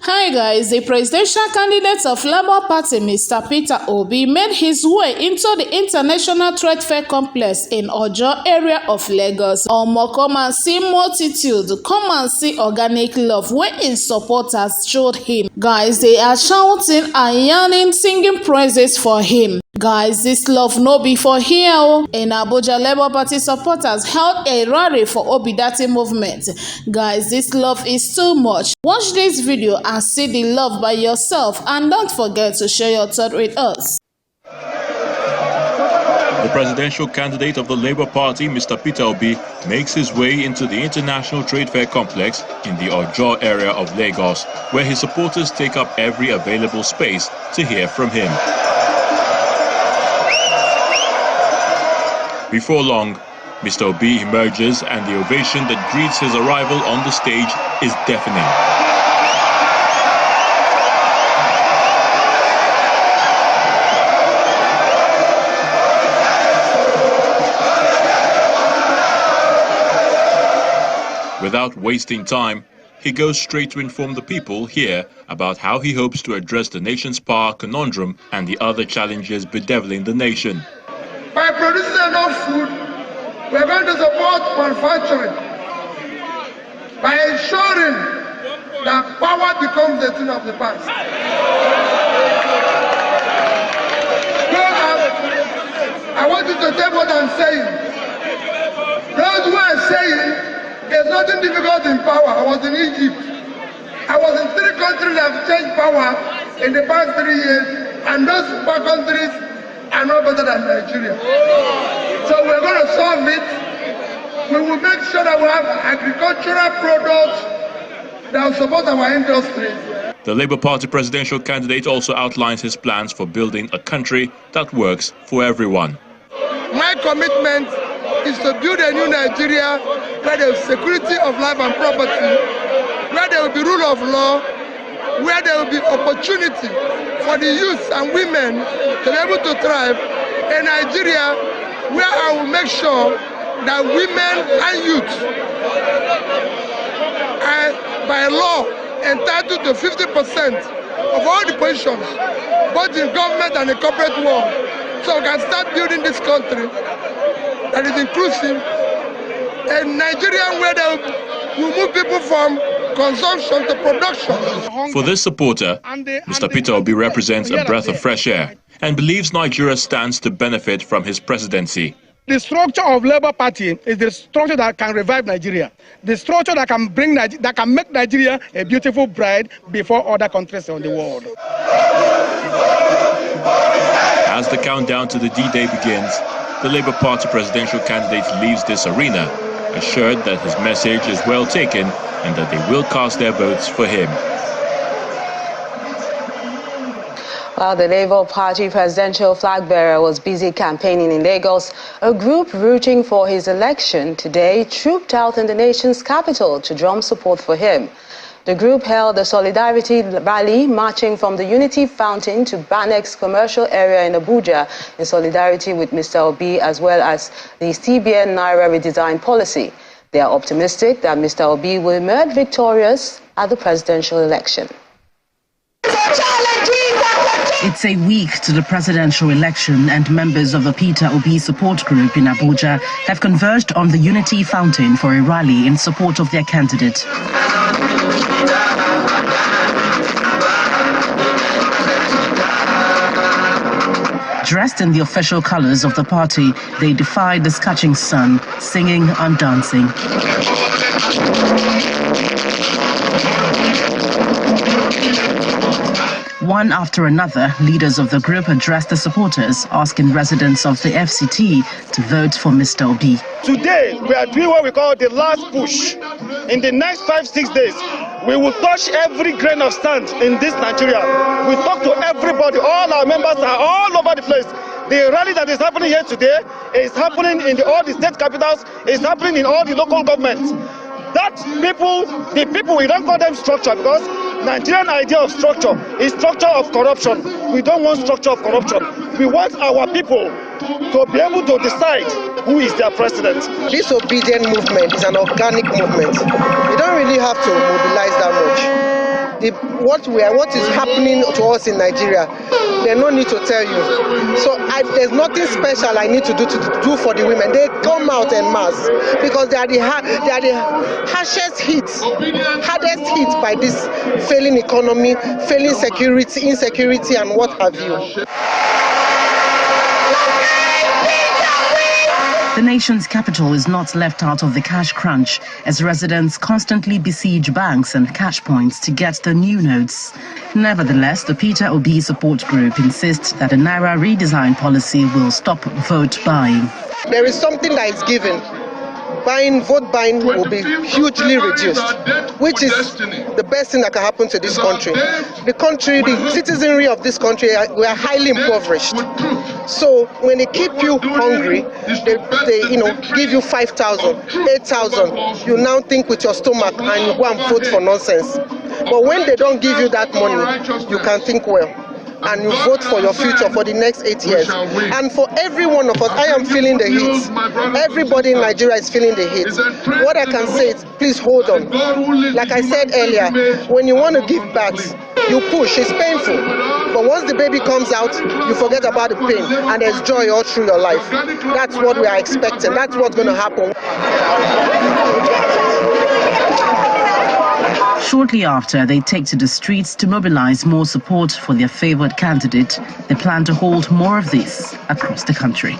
Hi guys, the presidential candidate of Labour Party, Mr. Peter Obi, made his way into the International Trade Fair Complex in Ojo area of Lagos. Omo, come and see multitude, come and see organic love wey him supporters showed him. Guys, they are shouting and yarning, singing praises for him. Guys, this love no be for here o. In Abuja, Labour Party supporters held a rally for Obi Dati movement. Guys, this love is too much. Watch this video and see the love by yourself, and don't forget to share your thought with us. The presidential candidate of the Labour Party, Mr. Peter Obi, makes his way into the International Trade Fair Complex in the Ojo area of Lagos, where his supporters take up every available space to hear from him. Before long, Mr. Obi emerges and the ovation that greets his arrival on the stage is deafening. Without wasting time, he goes straight to inform the people here about how he hopes to address the nation's power conundrum and the other challenges bedeviling the nation. By producing enough food, we are going to support manufacturing. By ensuring that power becomes a thing of the past. I want you to take what I'm saying. Those who are saying there's nothing difficult in power. I was in Egypt. I was in 3 countries that have changed power in the past 3 years, and those 4 countries are no better than Nigeria. So we're going to solve it. We will make sure that we have agricultural products that will support our industry. The Labour Party presidential candidate also outlines his plans for building a country that works for everyone. My commitment is to build a new Nigeria where there is security of life and property, where there will be rule of law, where there will be opportunity for the youth and women to be able to thrive, a Nigeria where I will make sure that women and youth are by law entitled to 50% of all the positions, both in government and the corporate world, so we can start building this country that is inclusive, a Nigeria where we move people from consumption to production. For this supporter, Mr. Peter Obi represents a breath of fresh air and believes Nigeria stands to benefit from his presidency. The structure of Labour Party is the structure that can revive Nigeria, the structure that can make Nigeria a beautiful bride before other countries in the world. As the countdown to the D-Day begins, the Labour Party presidential candidate leaves this arena, assured that his message is well taken and that they will cast their votes for him. While the Labour Party presidential flag bearer was busy campaigning in Lagos, a group rooting for his election today trooped out in the nation's capital to drum support for him. The group held a solidarity rally marching from the Unity Fountain to Banex commercial area in Abuja in solidarity with Mr. Obi as well as the CBN Naira redesign policy. They are optimistic that Mr. Obi will emerge victorious at the presidential election. It's a week to the presidential election, and members of the Peter Obi support group in Abuja have converged on the Unity Fountain for a rally in support of their candidate. Dressed in the official colors of the party, they defied the scorching sun, singing and dancing. One after another, leaders of the group addressed the supporters, asking residents of the FCT to vote for Mr. Obi. Today, we are doing what we call the last push. In the next 5-6 days, we will touch every grain of sand in this Nigeria. We talk to everybody. All our members are all over the place. The rally that is happening here today is happening in all the state capitals, is happening in all the local governments. That the people, we don't call them structure because Nigerian idea of structure is structure of corruption. We don't want structure of corruption. We want our people to be able to decide who is their president. This obedient movement is an organic movement. You don't really have to mobilize that much. what is happening to us in Nigeria, there's no need to tell you. So there's nothing special I need to do for the women. They come out en masse because they are the hardest hit by this failing economy, failing security, insecurity, and what have you. The nation's capital is not left out of the cash crunch as residents constantly besiege banks and cash points to get the new notes. Nevertheless, the Peter Obi support group insists that the Naira redesign policy will stop vote buying. There is something that is given. Vote buying will be hugely reduced, which is the best thing that can happen to this country. The citizenry of this country, we are highly impoverished. So when they keep you hungry, they give you 5,000, 8,000. You now think with your stomach and you go and vote for nonsense. But when they don't give you that money, you can think well. And you vote for your future for the next 8 years. And for every one of us, I am feeling the heat. Everybody in Nigeria is feeling the heat. What I can say is, please hold on. Like I said earlier, when you want to give birth, you push, it's painful. But once the baby comes out, you forget about the pain and there's joy all through your life. That's what we are expecting. That's what's going to happen. Shortly after they take to the streets to mobilize more support for their favored candidate, they plan to hold more of this across the country.